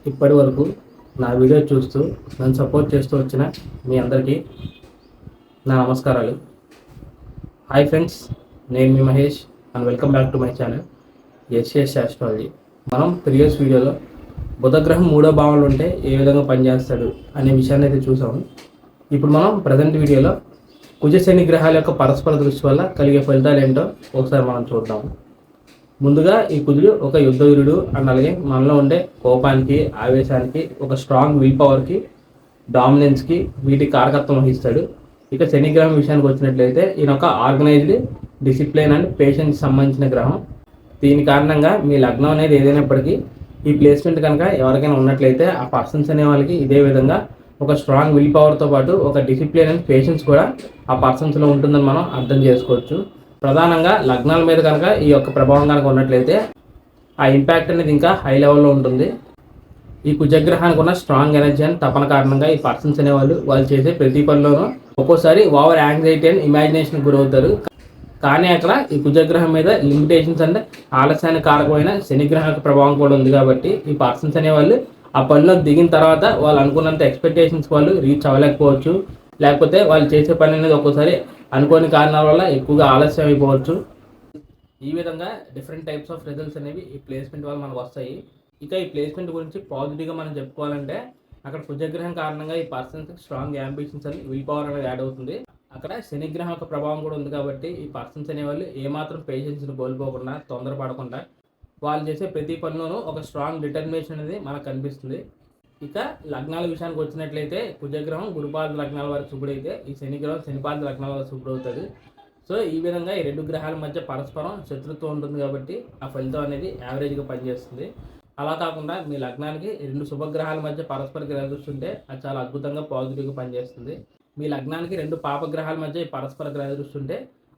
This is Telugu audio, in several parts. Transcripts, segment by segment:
ఇప్పటి వరకు నా వీడియో చూస్తూ నన్ను సపోర్ట్ చేస్తూ వచ్చిన మీ అందరికీ నా నమస్కారాలు. హాయ్ ఫ్రెండ్స్, నేను మీ Mahesh and welcome back to my channel SS astrology. మనం ప్రీవియస్ వీడియోలో బుధగ్రహం 3వ భావంలో ఉంటే ఏ విధంగా పనిచేస్తాడు అనే విషయాన్ని అయితే చూసాము. ఇప్పుడు మనం ప్రజెంట్ వీడియోలో కుజ శని గ్రహాల యొక్క పరస్పర దృష్టి వల్ల కలిగే ఫలితాలు ఏంటో ఒకసారి మనం చూద్దాము. ముందుగా ఈ కుజుడు ఒక యుద్ధవీరుడు అండ్ అలాగే మనలో ఉండే కోపానికి, ఆవేశానికి, ఒక స్ట్రాంగ్ విల్ పవర్కి, డామినెన్స్కి వీటి కారకత్వం వహిస్తాడు. ఇక శనిగ్రహం విషయానికి వచ్చినట్లయితే ఈయన ఒక ఆర్గనైజ్డ్, డిసిప్లిన్ అండ్ పేషెన్స్ సంబంధించిన గ్రహం. దీని కారణంగా మీ లగ్నం అనేది ఏదైనప్పటికీ ఈ ప్లేస్మెంట్ కనుక ఎవరికైనా ఉన్నట్లయితే ఆ పర్సన్స్ అనే వాళ్ళకి ఇదే విధంగా ఒక స్ట్రాంగ్ విల్ పవర్తో పాటు ఒక డిసిప్లిన్ అండ్ పేషెన్స్ కూడా ఆ పర్సన్స్లో ఉంటుందని మనం అర్థం చేసుకోవచ్చు. ప్రధానంగా లగ్నాల మీద కనుక ఈ యొక్క ప్రభావం కనుక ఉన్నట్లయితే ఆ ఇంపాక్ట్ అనేది ఇంకా హై లెవెల్లో ఉంటుంది. ఈ కుజగ్రహానికి ఉన్న స్ట్రాంగ్ ఎనర్జీ అండ్ తపన కారణంగా ఈ పర్సన్స్ అనేవాళ్ళు వాళ్ళు చేసే ప్రతి పనిలోనూ ఒక్కోసారి ఓవర్ యాంగ్జైటీ అండ్ ఇమాజినేషన్ గురవుతారు. కానీ అక్కడ ఈ కుజగ్రహం మీద లిమిటేషన్స్ అండ్ ఆలస్యానికి కారకమైన శనిగ్రహ ప్రభావం కూడా ఉంది. కాబట్టి ఈ పర్సన్స్ అనేవాళ్ళు ఆ పనిలో దిగిన తర్వాత వాళ్ళు అనుకున్నంత ఎక్స్పెక్టేషన్స్ వాళ్ళు రీచ్ అవ్వలేకపోవచ్చు, లేకపోతే వాళ్ళు చేసే పని అనేది ఒక్కోసారి అనుకోని కారణాల వల్ల ఎక్కువగా ఆలస్యం అయిపోవచ్చు. ఈ విధంగా డిఫరెంట్ టైప్స్ ఆఫ్ రిజల్ట్స్ అనేవి ఈ ప్లేస్మెంట్ వల్ల మనకు వస్తాయి. ఇక ఈ ప్లేస్మెంట్ గురించి పాజిటివ్గా మనం చెప్పుకోవాలంటే అక్కడ కుజగ్రహం కారణంగా ఈ పర్సన్స్ స్ట్రాంగ్ యాంబిషన్స్ అని విల్ పవర్ అనేది యాడ్ అవుతుంది. అక్కడ శనిగ్రహం యొక్క ప్రభావం కూడా ఉంది. కాబట్టి ఈ పర్సన్స్ అనేవాళ్ళు ఏమాత్రం పేషెన్స్ని కోల్పోకుండా, తొందరపడకుండా వాళ్ళు చేసే ప్రతి పనిలోనూ ఒక స్ట్రాంగ్ డిటర్మినేషన్ అనేది మనకు కనిపిస్తుంది. ఇక లగ్నాల విషయానికి వచ్చినట్లయితే కుజగ్రహం గురుపాద లగ్నాల వరకు శుభుడైతే ఈ శనిగ్రహం శనిపాద లగ్నాల వరకు శుభుడవుతాడు. సో ఈ విధంగా ఈ రెండు గ్రహాల మధ్య పరస్పరం శత్రుత్వం ఉంటుంది. కాబట్టి ఆ ఫలితం అనేది యావరేజ్గా పనిచేస్తుంది. అలా కాకుండా మీ లగ్నానికి రెండు శుభగ్రహాల మధ్య పరస్పర గ్రహ దృష్టి ఉంటే అది చాలా అద్భుతంగా పాజిటివ్గా పనిచేస్తుంది. మీ లగ్నానికి రెండు పాపగ్రహాల మధ్య పరస్పర గ్రహ దృష్టి ఉంటే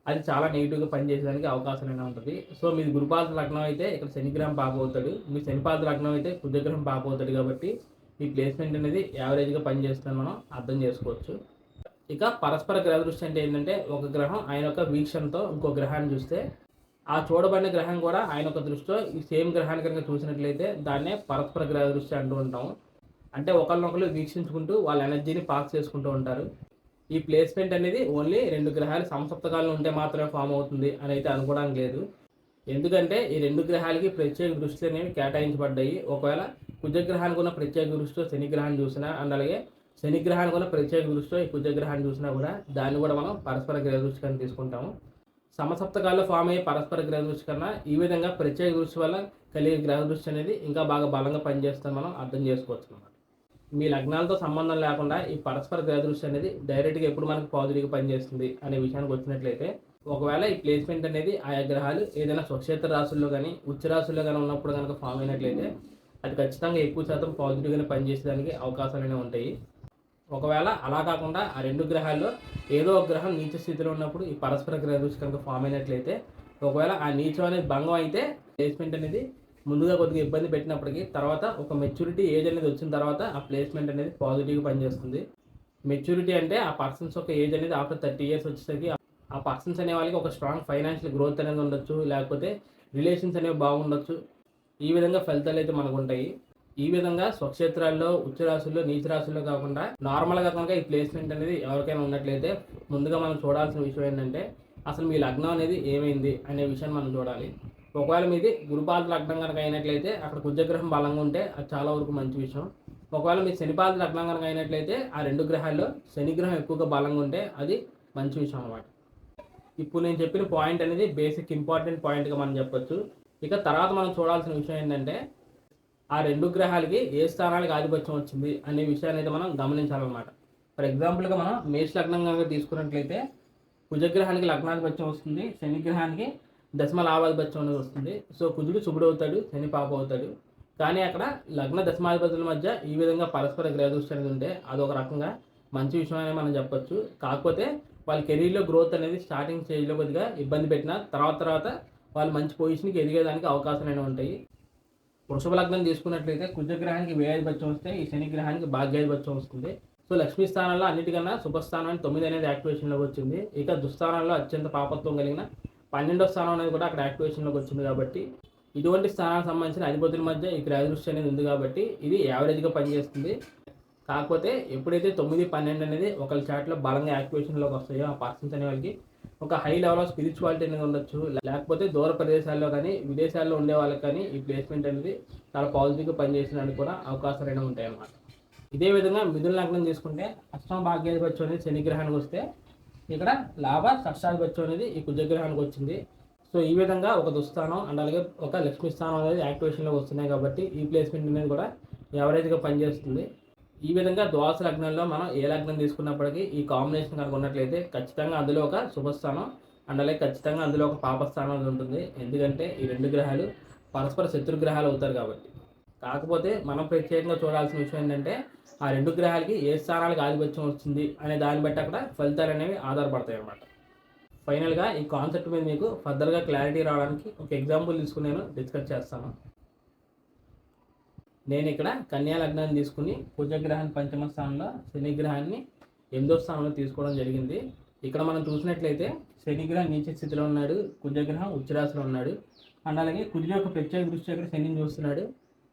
అది చాలా నెగిటివ్గా పనిచేయడానికి అవకాశం అయినా ఉంటుంది. సో మీది గురుపాద లగ్నం అయితే ఇక్కడ శనిగ్రహం పాప అవుతాడు, మీ శనిపాద లగ్నం అయితే కుజగ్రహం పాప అవుతాడు. కాబట్టి ఈ ప్లేస్మెంట్ అనేది యావరేజ్గా పనిచేస్తుందని మనం అర్థం చేసుకోవచ్చు. ఇక పరస్పర గ్రహ దృష్టి అంటే ఏంటంటే ఒక గ్రహం ఆయన యొక్క వీక్షణతో ఇంకో గ్రహాన్ని చూస్తే ఆ చూడబడిన గ్రహం కూడా ఆయన యొక్క దృష్టిలో ఈ సేమ్ గ్రహాన్ని కనుక చూసినట్లయితే దాన్నే పరస్పర గ్రహ దృష్టి అంటూ ఉంటాము. అంటే ఒకరినొకరు వీక్షించుకుంటూ వాళ్ళ ఎనర్జీని పాస్ చేసుకుంటూ ఉంటారు. ఈ ప్లేస్మెంట్ అనేది ఓన్లీ రెండు గ్రహాలు సమసప్తకాలంలో ఉంటే మాత్రమే ఫామ్ అవుతుంది అని అయితే అనుకోవడానికి లేదు. ఎందుకంటే ఈ రెండు గ్రహాలకి ప్రత్యేక దృష్టిలు అనేవి కేటాయించబడ్డాయి. ఒకవేళ కుజగ్రహానికి ఉన్న ప్రత్యేక దృష్టితో శనిగ్రహాన్ని చూసినా అండ్ అలాగే శనిగ్రహానికి ఉన్న ప్రత్యేక దృష్టితో ఈ కుజగ్రహాన్ని చూసినా కూడా దాన్ని కూడా మనం పరస్పర గ్రహ దృష్టి కన్నా తీసుకుంటాము. సమసప్తకాల్లో ఫామ్ అయ్యే పరస్పర గ్రహ దృష్టి కన్నా ఈ విధంగా ప్రత్యేక దృష్టి వల్ల కలిగే గ్రహ దృష్టి అనేది ఇంకా బాగా బలంగా పనిచేస్తుంది మనం అర్థం చేసుకోవచ్చు అన్నమాట. మీ లగ్నాలతో సంబంధం లేకుండా ఈ పరస్పర గ్రహ దృష్టి అనేది డైరెక్ట్గా ఎప్పుడు మనకు పాజిటివ్గా పనిచేస్తుంది అనే విషయానికి వచ్చినట్లయితే ఒకవేళ ఈ ప్లేస్మెంట్ అనేది ఆయా గ్రహాలు ఏదైనా స్వక్షేత్ర రాశుల్లో కానీ ఉచ్చ రాశుల్లో కానీ ఉన్నప్పుడు కనుక ఫామ్ అయినట్లయితే అది ఖచ్చితంగా ఎక్కువ శాతం పాజిటివ్గానే పనిచేసేదానికి అవకాశాలనే ఉంటాయి. ఒకవేళ అలా కాకుండా ఆ రెండు గ్రహాల్లో ఏదో ఒక గ్రహం నీచ స్థితిలో ఉన్నప్పుడు ఈ పరస్పర గ్రహ దృష్టి కనుక ఫామ్ అయినట్లయితే ఒకవేళ ఆ నీచం అనేది భంగం అయితే ప్లేస్మెంట్ అనేది ముందుగా కొద్దిగా ఇబ్బంది పెట్టినప్పటికీ తర్వాత ఒక మెచ్యూరిటీ ఏజ్ అనేది వచ్చిన తర్వాత ఆ ప్లేస్మెంట్ అనేది పాజిటివ్గా పనిచేస్తుంది. మెచ్యూరిటీ అంటే ఆ పర్సన్స్ యొక్క ఏజ్ అనేది ఆఫ్టర్ 30 years వచ్చేసరికి ఆ పర్సన్స్ అనే వాళ్ళకి ఒక స్ట్రాంగ్ ఫైనాన్షియల్ గ్రోత్ అనేది ఉండొచ్చు, లేకపోతే రిలేషన్స్ అనేవి బాగుండొచ్చు. ఈ విధంగా ఫలితాలు అయితే మనకు ఉంటాయి. ఈ విధంగా స్వక్షేత్రాల్లో, ఉచ్చ రాశుల్లో, నీచ రాశుల్లో కాకుండా నార్మల్గా కనుక ఈ ప్లేస్మెంట్ అనేది ఎవరికైనా ఉన్నట్లయితే ముందుగా మనం చూడాల్సిన విషయం ఏంటంటే అసలు మీ లగ్నం అనేది ఏమైంది అనే విషయాన్ని మనం చూడాలి. ఒకవేళ మీది గురుపాద లగ్నం కనుక అయినట్లయితే అక్కడ కుజగ్రహం బలంగా ఉంటే అది చాలా వరకు మంచి విషయం. ఒకవేళ మీ శనిపాద లగ్నం కనుక అయినట్లయితే ఆ రెండు గ్రహాల్లో శనిగ్రహం ఎక్కువగా బలంగా ఉంటే అది మంచి విషయం అన్నమాట. ఇప్పుడు నేను చెప్పిన పాయింట్ అనేది బేసిక్ ఇంపార్టెంట్ పాయింట్గా మనం చెప్పొచ్చు. ఇక తర్వాత మనం చూడాల్సిన విషయం ఏంటంటే ఆ రెండు గ్రహాలకి ఏ స్థానాలకు ఆధిపత్యం వచ్చింది అనే విషయాన్ని అయితే మనం గమనించాలన్నమాట. ఫర్ ఎగ్జాంపుల్గా మనం మేష లగ్నం కనుక తీసుకున్నట్లయితే కుజగ్రహానికి లగ్నాధిపత్యం వస్తుంది, శనిగ్రహానికి దశమ లాభాధిపత్యం అనేది వస్తుంది. సో కుజుడు శుభుడు అవుతాడు, శని పాప అవుతాడు. కానీ అక్కడ లగ్న దశమాధిపతుల మధ్య ఈ విధంగా పరస్పర గ్రహ దృష్టి అనేది ఉంటే అదొక రకంగా మంచి విషయం అని మనం చెప్పొచ్చు. కాకపోతే వాళ్ళ కెరీర్లో గ్రోత్ అనేది స్టార్టింగ్ స్టేజ్లో కొద్దిగా ఇబ్బంది పెట్టిన తర్వాత వాళ్ళు మంచి పొజిషన్కి ఎదిగేదానికి అవకాశాలు ఉంటాయి. వృషభ లగ్నం తీసుకున్నట్లయితే కుజగ్రహానికి వ్యయాధిపత్యం వస్తే ఈ శనిగ్రహానికి భాగ్యాధిపత్యం వస్తుంది. సో లక్ష్మీ స్థానంలో అన్నిటికన్నా శుభస్థానాన్ని 9 అనేది యాక్టివేషన్లోకి వచ్చింది. ఇక దుస్థానంలో అత్యంత పాపత్వం కలిగిన 12వ స్థానం అనేది కూడా అక్కడ యాక్టివేషన్లోకి వచ్చింది. కాబట్టి ఇటువంటి స్థానానికి సంబంధించిన అధిపతుల మధ్య ఈ గ్రహ దృష్టి అనేది ఉంది కాబట్టి ఇది యావరేజ్గా పనిచేస్తుంది. కాకపోతే ఎప్పుడైతే 9, 12 అనేది ఒకళ్ళ చాట్లో బలంగా యాక్టివేషన్లోకి వస్తాయో ఆ పర్సన్స్ అనే వాళ్ళకి ఒక హై లెవెల్ ఆఫ్ స్పిరిచువాలిటీ అనేది ఉండొచ్చు, లేకపోతే దూర ప్రదేశాల్లో కానీ విదేశాల్లో ఉండే వాళ్ళకి కానీ ఈ ప్లేస్మెంట్ అనేది చాలా పాజిటివ్గా పనిచేసడానికి కూడా అవకాశాలు అనేవి ఉంటాయి అన్నమాట. ఇదే విధంగా మిథున లగ్నం తీసుకుంటే అష్టమ భాగ్యాధిపత్యం అనేది శని గ్రహానికి వస్తే ఇక్కడ లాభ షష్టాధిపత్యం అనేది ఈ కుజగ్రహానికి వచ్చింది. సో ఈ విధంగా ఒక దుస్థానం అండ్ అలాగే ఒక లక్ష్మీ స్థానం అనేది యాక్టివేషన్లోకి వస్తున్నాయి కాబట్టి ఈ ప్లేస్మెంట్ అనేది కూడా యావరేజ్గా పనిచేస్తుంది. ఈ విధంగా ద్వాదశ లగ్నంలో మనం ఏ లగ్నం తీసుకున్నప్పటికీ ఈ కాంబినేషన్ కనుక ఉన్నట్లయితే ఖచ్చితంగా అందులో ఒక శుభస్థానం అండ్ అలాగే ఖచ్చితంగా అందులో ఒక పాపస్థానం అనేది ఉంటుంది. ఎందుకంటే ఈ రెండు గ్రహాలు పరస్పర శత్రు గ్రహాలు అవుతారు కాబట్టి. కాకపోతే మనం ప్రత్యేకంగా చూడాల్సిన విషయం ఏంటంటే ఆ రెండు గ్రహాలకి ఏ స్థానాలకు ఆధిపత్యం వస్తుంది అనే దాన్ని బట్టి అక్కడ ఫలితాలు అనేవి ఆధారపడతాయి అన్నమాట. ఫైనల్గా ఈ కాన్సెప్ట్ మీద మీకు ఫర్దర్గా క్లారిటీ రావడానికి ఒక ఎగ్జాంపుల్ తీసుకుని నేను డిస్కస్ చేస్తాను. నేను ఇక్కడ కన్యా లగ్నాన్ని తీసుకుని కుజగ్రహాన్ని పంచమ స్థానంలో శని గ్రహాన్ని 8వ స్థానంలో తీసుకోవడం జరిగింది. ఇక్కడ మనం చూసినట్లయితే శని గ్రహం నీచ స్థితిలో ఉన్నాడు, కుజగ్రహం ఉచ్చరాశిలో ఉన్నాడు. అండ్ అలాగే కుజుడి యొక్క ప్రత్యేక దృష్టి ఇక్కడ శనిని చూస్తున్నాడు.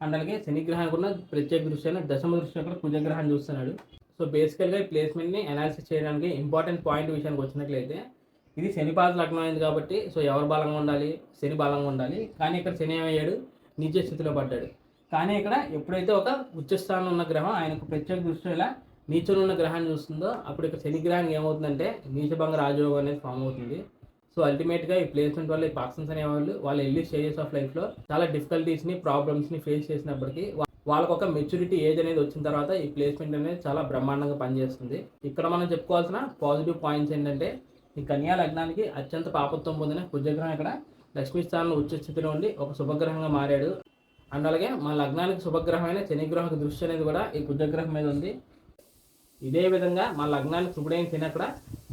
అండ్ అలాగే శని గ్రహానికి ఉన్న ప్రత్యేక దృష్టి అయిన దశమ దృష్టి ఇక్కడ కుజగ్రహాన్ని చూస్తున్నాడు. సో బేసికల్గా ఈ ప్లేస్మెంట్ని అనాలిసిస్ చేయడానికి ఇంపార్టెంట్ పాయింట్ విషయానికి వచ్చినట్లయితే ఇది శనిపాద లగ్నం అయింది కాబట్టి సో ఎవరు బలంగా ఉండాలి, శని బలంగా ఉండాలి. కానీ ఇక్కడ శని ఏమయ్యాడు, నీచ స్థితిలో పడ్డాడు. కానీ ఇక్కడ ఎప్పుడైతే ఒక ఉచ్చస్థానంలో ఉన్న గ్రహం ఆయనకు ప్రత్యేక దృష్టి ఇలా నీచలో ఉన్న గ్రహాన్ని చూస్తుందో అప్పుడు ఇక్కడ శని గ్రహానికి ఏమవుతుందంటే నీచభంగ రాజయోగం అనేది ఫామ్ అవుతుంది. సో అల్టిమేట్గా ఈ ప్లేస్మెంట్ వల్ల ఈ పర్సన్స్ అనేవాళ్ళు వాళ్ళ ఎర్లీ స్టేజెస్ ఆఫ్ లైఫ్లో చాలా డిఫికల్టీస్ని ప్రాబ్లమ్స్ని ఫేస్ చేసినప్పటికీ వాళ్ళకు ఒక మెచ్యూరిటీ ఏజ్ అనేది వచ్చిన తర్వాత ఈ ప్లేస్మెంట్ అనేది చాలా బ్రహ్మాండంగా పనిచేస్తుంది. ఇక్కడ మనం చెప్పుకోవాల్సిన పాజిటివ్ పాయింట్స్ ఏంటంటే ఈ కన్యా లగ్నానికి అత్యంత పాపత్వం పొందిన కుజగ్రహం ఇక్కడ లక్ష్మీ స్థానంలో ఉచ్చ స్థితిలో ఉండి ఒక శుభగ్రహంగా మారాడు. అండ్ అలాగే మన లగ్నానికి శుభగ్రహమైన శనిగ్రహం దృష్టి అనేది కూడా ఈ కుజగ్రహం మీద ఉంది. ఇదే విధంగా మన లగ్నానికి శుభుడైన శని అక్కడ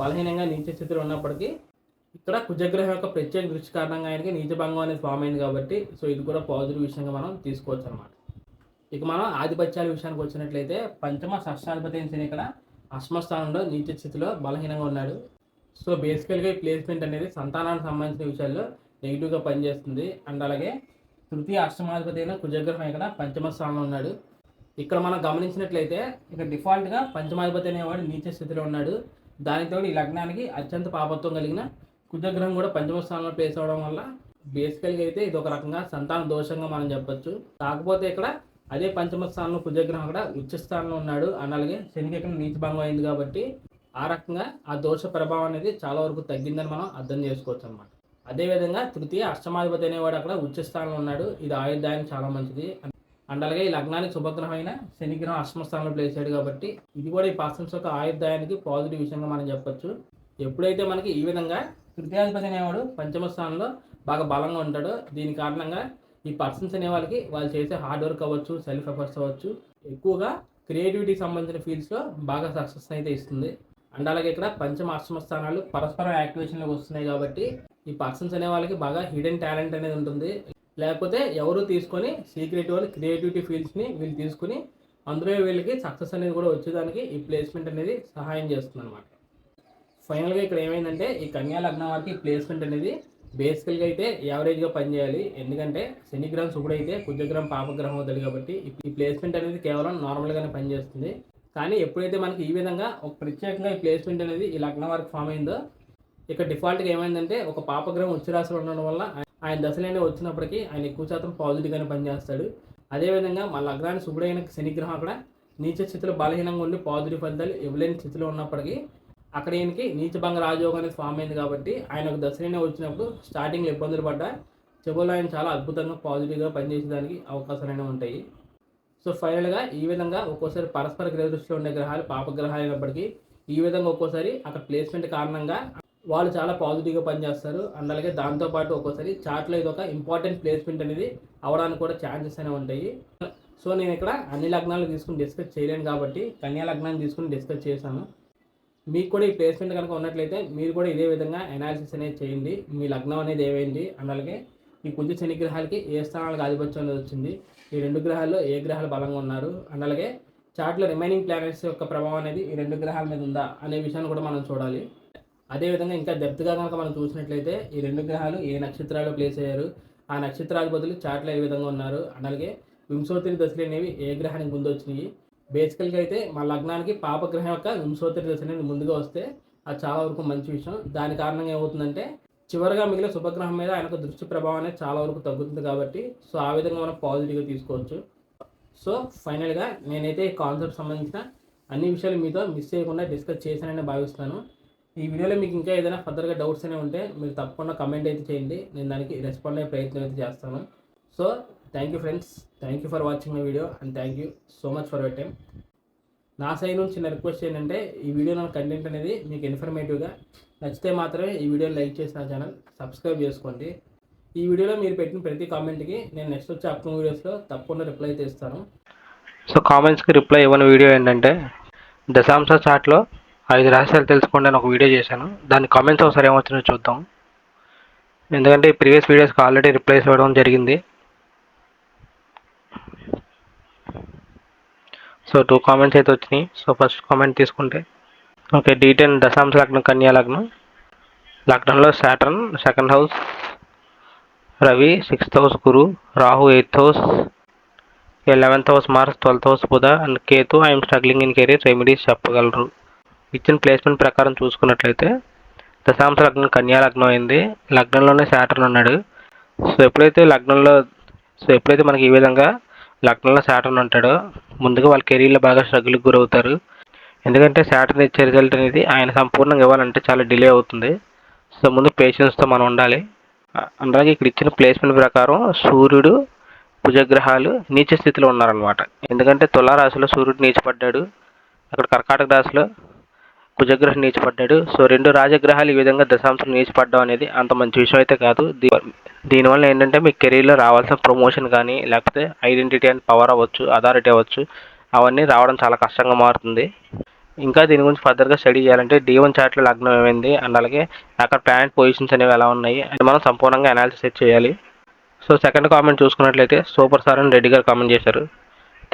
బలహీనంగా నీచ స్థితిలో ఉన్నప్పటికీ ఇక్కడ కుజగ్రహం యొక్క ప్రత్యేక దృష్టి కారణంగా ఆయనకి నీచభంగం అనేది ఫామ్ అయింది కాబట్టి సో ఇది కూడా పాజిటివ్ విషయంగా మనం తీసుకోవచ్చు అనమాట. ఇక మనం ఆధిపత్యాల విషయానికి వచ్చినట్లయితే పంచమ షష్టాధిపతి అయిన శని ఇక్కడ అష్టమ స్థానంలో నీచ స్థితిలో బలహీనంగా ఉన్నాడు. సో బేసికల్గా ఈ ప్లేస్మెంట్ అనేది సంతానానికి సంబంధించిన విషయాల్లో నెగిటివ్గా పనిచేస్తుంది. అండ్ అలాగే తృతీయ అష్టమాధిపతి అయిన కుజగ్రహం ఇక్కడ పంచమ స్థానంలో ఉన్నాడు. ఇక్కడ మనం గమనించినట్లయితే ఇక్కడ డిఫాల్ట్గా పంచమాధిపతి అనేవాడు నీచ స్థితిలో ఉన్నాడు. దానితో ఈ లగ్నానికి అత్యంత పాపత్వం కలిగిన కుజగ్రహం కూడా పంచమ స్థానంలో ప్లేస్ అవడం వల్ల బేసికల్గా అయితే ఇది ఒక రకంగా సంతాన దోషంగా మనం చెప్పొచ్చు. కాకపోతే ఇక్కడ అదే పంచమ స్థానంలో కుజగ్రహం అక్కడ ఉచ్చ స్థానంలో ఉన్నాడు. అండ్ అలాగే శనికి ఇక్కడ నీచభంగం అయింది కాబట్టి ఆ రకంగా ఆ దోష ప్రభావం అనేది చాలా వరకు తగ్గిందని మనం అర్థం చేసుకోవచ్చు అనమాట. అదేవిధంగా తృతీయ అష్టమాధిపతి అనేవాడు అక్కడ ఉచ్చ స్థానంలో ఉన్నాడు. ఇది ఆయుర్దాయానికి చాలా మంచిది. అండ్ అలాగే ఈ లగ్నానికి శుభగ్రహం అయిన శనిగ్రహం అష్టమ స్థానంలో ప్లేస్ అయ్యాడు కాబట్టి ఇది కూడా ఈ పర్సన్స్ యొక్క ఆయుర్దాయానికి పాజిటివ్ విషయంగా మనం చెప్పొచ్చు. ఎప్పుడైతే మనకి ఈ విధంగా తృతీయాధిపతి అనేవాడు పంచమ స్థానంలో బాగా బలంగా ఉంటాడో దీని కారణంగా ఈ పర్సన్స్ అనే వాళ్ళకి వాళ్ళు చేసే హార్డ్ వర్క్ అవ్వచ్చు, సెల్ఫ్ ఎఫర్ట్స్ అవ్వచ్చు, ఎక్కువగా క్రియేటివిటీకి సంబంధించిన ఫీల్డ్స్లో బాగా సక్సెస్ అయితే ఇస్తుంది. అండ్ అలాగే ఇక్కడ పంచమ అష్టమ స్థానాలు పరస్పరం యాక్టివేషన్లోకి వస్తున్నాయి కాబట్టి ఈ పర్సన్స్ అనే వాళ్ళకి బాగా హిడెన్ టాలెంట్ అనేది ఉంటుంది. లేకపోతే ఎవరు తీసుకొని సీక్రెట్ వాళ్ళు క్రియేటివిటీ ఫీల్డ్స్ని వీళ్ళు తీసుకుని అందులో వీళ్ళకి సక్సెస్ అనేది కూడా వచ్చేదానికి ఈ ప్లేస్మెంట్ అనేది సహాయం చేస్తుంది అనమాట. ఫైనల్గా ఇక్కడ ఏమైందంటే ఈ కన్యా లగ్నం వారికి ప్లేస్మెంట్ అనేది బేసికల్గా అయితే యావరేజ్గా పనిచేయాలి. ఎందుకంటే శనిగ్రహం శుభుడైతే కుజగ్రహం పాపగ్రహం అవుతుంది కాబట్టి ఈ ప్లేస్మెంట్ అనేది కేవలం నార్మల్గానే పనిచేస్తుంది. కానీ ఎప్పుడైతే మనకి ఈ విధంగా ఒక ప్రత్యేకంగా ఈ ప్లేస్మెంట్ అనేది ఈ లగ్నం వారికి ఫామ్ అయిందో ఇక్కడ డిఫాల్ట్గా ఏమైందంటే ఒక పాపగ్రహం ఉచ్చరాశిలో ఉండడం వల్ల ఆయన దశలైనా వచ్చినప్పటికీ ఆయన ఎక్కువ శాతం పాజిటివ్గానే పనిచేస్తాడు. అదేవిధంగా మన లగ్నాన్ని శుభుడైన శనిగ్రహం అక్కడ నీచ స్థితిలో బలహీనంగా ఉండి పాజిటివ్ ఫలితాలు ఇవ్వలేని స్థితిలో ఉన్నప్పటికీ అక్కడ ఈయనకి నీచభంగ రాజయోగం అనేది ఫామ్ అయింది కాబట్టి ఆయన ఒక దశలైనా వచ్చినప్పుడు స్టార్టింగ్లో ఇబ్బందులు పడ్డా చివరిలో ఆయన చాలా అద్భుతంగా పాజిటివ్గా పనిచేసేదానికి అవకాశాలైనా ఉంటాయి. సో ఫైనల్గా ఈ విధంగా ఒక్కోసారి పరస్పర గ్రహ దృష్టిలో ఉండే గ్రహాలు పాపగ్రహాలు అయినప్పటికీ ఈ విధంగా ఒక్కోసారి అక్కడ ప్లేస్మెంట్ కారణంగా వాళ్ళు చాలా పాజిటివ్గా పనిచేస్తారు. అండ్ అలాగే దాంతోపాటు ఒక్కోసారి చార్ట్లో ఇది ఒక ఇంపార్టెంట్ ప్లేస్మెంట్ అనేది అవడానికి కూడా ఛాన్సెస్ అనేవి ఉంటాయి. సో నేను ఇక్కడ అన్ని లగ్నాలు తీసుకుని డిస్కస్ చేయలేను కాబట్టి కన్యా లగ్నాన్ని తీసుకుని డిస్కస్ చేశాను. మీకు కూడా ఈ ప్లేస్మెంట్ కనుక ఉన్నట్లయితే మీరు కూడా ఇదే విధంగా అనాలిసిస్ అనేది చేయండి. మీ లగ్నం అనేది ఏమైంది, అండ్ అలాగే ఈ కుజ శని గ్రహాలకి ఏ స్థానాలకు ఆధిపత్యం అనేది వచ్చింది, ఈ రెండు గ్రహాల్లో ఏ గ్రహాలు బలంగా ఉన్నారు, అండ్ అలాగే చార్ట్లో రిమైనింగ్ ప్లానెట్స్ యొక్క ప్రభావం అనేది ఈ రెండు గ్రహాల మీద ఉందా అనే విషయాన్ని కూడా మనం చూడాలి. అదేవిధంగా ఇంకా డెప్త్గా కనుక మనం చూసినట్లయితే ఈ రెండు గ్రహాలు ఏ నక్షత్రాల్లో ప్లేస్ అయ్యారు, ఆ నక్షత్రాధిపతులు చార్ట్లో ఏ విధంగా ఉన్నారు, అలాగే వింశోత్తరి దశలు అనేవి ఏ గ్రహానికి ముందు వచ్చినాయి. బేసికల్గా అయితే మా లగ్నానికి పాపగ్రహం యొక్క వింశోత్తరి దశలు అనేది ముందుగా వస్తే అది చాలా వరకు మంచి విషయం. దాని కారణంగా ఏమవుతుందంటే చివరిగా మిగిలిన శుభగ్రహం మీద ఆయనకు దృష్టి ప్రభావం అనేది చాలా వరకు తగ్గుతుంది కాబట్టి సో ఆ విధంగా మనం పాజిటివ్గా తీసుకోవచ్చు. సో ఫైనల్గా నేనైతే ఈ కాన్సెప్ట్ సంబంధించిన అన్ని విషయాలు మీతో మిస్ చేయకుండా డిస్కస్ చేశానని భావిస్తాను. ఈ వీడియోలో మీకు ఇంకా ఏదైనా ఫర్దర్గా డౌట్స్ అనేవి ఉంటే మీరు తప్పకుండా కమెంట్ అయితే చేయండి, నేను దానికి రెస్పాండ్ అయ్యే ప్రయత్నం అయితే చేస్తాను. So thank you friends, thank you for watching my video and thank you so much for your time. నా సైడ్ నుంచి చిన్న రిక్వెస్ట్ ఏంటంటే ఈ వీడియో నా కంటెంట్ అనేది మీకు ఇన్ఫర్మేటివ్గా నచ్చితే మాత్రమే ఈ వీడియోని లైక్ చేసి నా ఛానల్ సబ్స్క్రైబ్ చేసుకోండి. ఈ వీడియోలో మీరు పెట్టిన ప్రతి కామెంట్కి నేను నెక్స్ట్ వచ్చే అప్కమింగ్ వీడియోస్లో తప్పకుండా రిప్లై అయితే ఇస్తాను. సో కామెంట్స్కి రిప్లై ఇవ్వని వీడియో ఏంటంటే దశాంశ చార్ట్లో 5 రహస్యాలు తెలుసుకోండి అని ఒక వీడియో చేశాను. దాని కామెంట్స్ ఒకసారి ఏమొచ్చిందో చూద్దాం. ఎందుకంటే ఈ ప్రీవియస్ వీడియోస్కి ఆల్రెడీ రిప్లైస్ ఇవ్వడం జరిగింది. సో 2 కామెంట్స్ అయితే వచ్చినాయి. సో ఫస్ట్ కామెంట్ తీసుకుంటే ఓకే, D10 దశాంశ లగ్నం కన్యా లగ్నం. లగ్నంలో సాటర్న్ 2nd హౌస్, రవి 6th హౌస్, గురు, రాహు 8th house, 11th house Mars, 12th house బుధ అండ్ కేతు. I'm struggling in career remedies చెప్పగలరు. ఇచ్చిన ప్లేస్మెంట్ ప్రకారం చూసుకున్నట్లయితే దశాంశ లగ్నం కన్యా లగ్నం అయింది. లగ్నంలోనే సాటర్న్ ఉన్నాడు. సో ఎప్పుడైతే మనకి ఈ విధంగా లగ్నంలో సాటర్న్ ఉంటాడో ముందుగా వాళ్ళ కెరీర్లో బాగా స్ట్రగుల్కి గురవుతారు. ఎందుకంటే సాటర్న్ ఇచ్చే రిజల్ట్ అనేది ఆయన సంపూర్ణంగా ఇవ్వాలంటే చాలా డిలే అవుతుంది. సో ముందు పేషెన్స్తో మనం ఉండాలి. అలాగే ఇక్కడ ఇచ్చిన ప్లేస్మెంట్ ప్రకారం సూర్యుడు, కుజగ్రహాలు నీచ స్థితిలో ఉన్నారనమాట. ఎందుకంటే తులారాశిలో సూర్యుడు నీచపడ్డాడు, అక్కడ కర్కాటక రాశిలో కుజగ్రహం నీచపడ్డాడు. సో 2 రాజగ్రహాలు ఈ విధంగా దశాంశం నీచపడ్డం అనేది అంత మంచి విషయం అయితే కాదు. దీనివల్ల ఏంటంటే మీ కెరీర్లో రావాల్సిన ప్రమోషన్ కానీ లేకపోతే ఐడెంటిటీ అండ్ పవర్ అవ్వచ్చు, అథారిటీ అవ్వచ్చు, అవన్నీ రావడం చాలా కష్టంగా మారుతుంది. ఇంకా దీని గురించి ఫర్దర్గా స్టడీ చేయాలంటే D1 చార్ట్లో లగ్నం ఏమైంది అండ్ అలాగే అక్కడ ప్లానెట్ పొజిషన్స్ అనేవి ఎలా ఉన్నాయి అని మనం సంపూర్ణంగా అనాలిసిస్ చేయాలి. సో సెకండ్ కామెంట్ చూసుకున్నట్లయితే సూపర్ సార్ అని రెడ్డి గారు కామెంట్ చేశారు.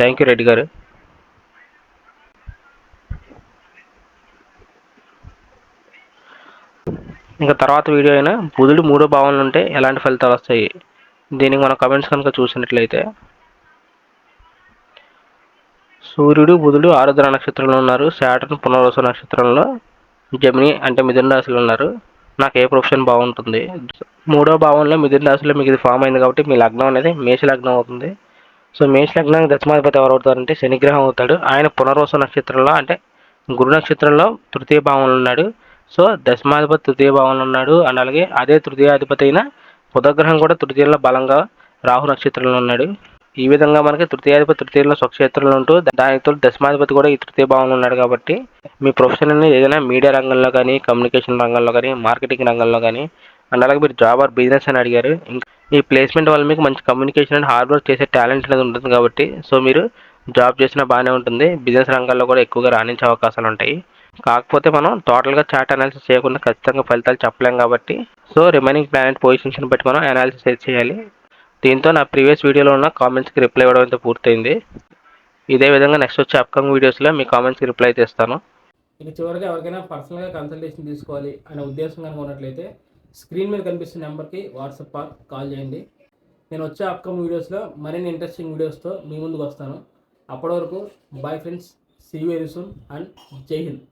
థ్యాంక్ యూ రెడ్డి గారు. ఇంకా తర్వాత వీడియో అయినా బుధుడు 3వ భావంలో ఉంటే ఎలాంటి ఫలితాలు వస్తాయి, దీనికి మనం కమెంట్స్ కనుక చూసినట్లయితే సూర్యుడు బుధుడు ఆరుద్ర నక్షత్రంలో ఉన్నారు. సాటర్న్ పునర్వసు నక్షత్రంలో, జమిని అంటే మిథున రాశిలో ఉన్నారు. నాకు ఏ ప్రొఫెషన్ బాగుంటుంది. 3వ భావంలో మిథున రాశిలో మీకు ఇది ఫామ్ అయింది కాబట్టి మీ లగ్నం అనేది మేష లగ్నం అవుతుంది. సో మేష లగ్నానికి దశమాధిపతి ఎవరు అవుతారంటే శనిగ్రహం అవుతాడు. ఆయన పునర్వసు నక్షత్రంలో అంటే గురు నక్షత్రంలో 3వ భావంలో ఉన్నాడు. సో దశమాధిపతి 3వ భావంలో ఉన్నాడు అండ్ అలాగే అదే 3వ అయిన బుధగ్రహం కూడా 3యంలో బలంగా రాహు నక్షత్రంలో ఉన్నాడు. ఈ విధంగా మనకి 3వ 3యంలో స్వక్షేత్రంలో ఉంటూ దానితో దశమాధిపతి కూడా ఈ 3వ భావంలో ఉన్నాడు. కాబట్టి మీ ప్రొఫెషన్ అనేది ఏదైనా మీడియా రంగంలో కానీ, కమ్యూనికేషన్ రంగంలో కానీ, మార్కెటింగ్ రంగంలో కానీ అండ్ అలాగే మీరు జాబ్ ఆర్ బిజినెస్ అని అడిగారు. ఇంకా ఈ ప్లేస్మెంట్ వల్ల మీకు మంచి కమ్యూనికేషన్ అండ్ హార్డ్ వర్క్ చేసే టాలెంట్ అనేది ఉంటుంది. కాబట్టి సో మీరు జాబ్ చేసినా బాగానే ఉంటుంది. బిజినెస్ రంగాల్లో కూడా ఎక్కువగా రాణించే అవకాశాలు ఉంటాయి. కాకపోతే మనం టోటల్గా చార్ట్ అనాలిసిస్ చేయకుండా ఖచ్చితంగా ఫలితాలు చెప్పలేం కాబట్టి సో రిమైనింగ్ ప్లానెట్ పొజిషన్స్ని బట్టి మనం అనాలిసిస్ చేయాలి. దీంతో నా ప్రీవియస్ వీడియోలో ఉన్న కామెంట్స్కి రిప్లై ఇవ్వడం అయితే పూర్తయింది. ఇదే విధంగా నెక్స్ట్ వచ్చే అప్కమింగ్ వీడియోస్లో మీ కామెంట్స్కి రిప్లై అయితే ఇస్తాను. ఇక చివరిగా ఎవరికైనా పర్సనల్గా కన్సల్టేషన్ తీసుకోవాలి అనే ఉద్దేశం కనుక ఉన్నట్లయితే స్క్రీన్ మీద కనిపిస్తున్న నెంబర్కి వాట్సాప్ కాల్ చేయండి. నేను వచ్చే అప్కమింగ్ వీడియోస్లో మరిన్ని ఇంట్రెస్టింగ్ వీడియోస్తో మీ ముందుకు వస్తాను. అప్పటి వరకు bye friends, see you very soon and Jai Hind.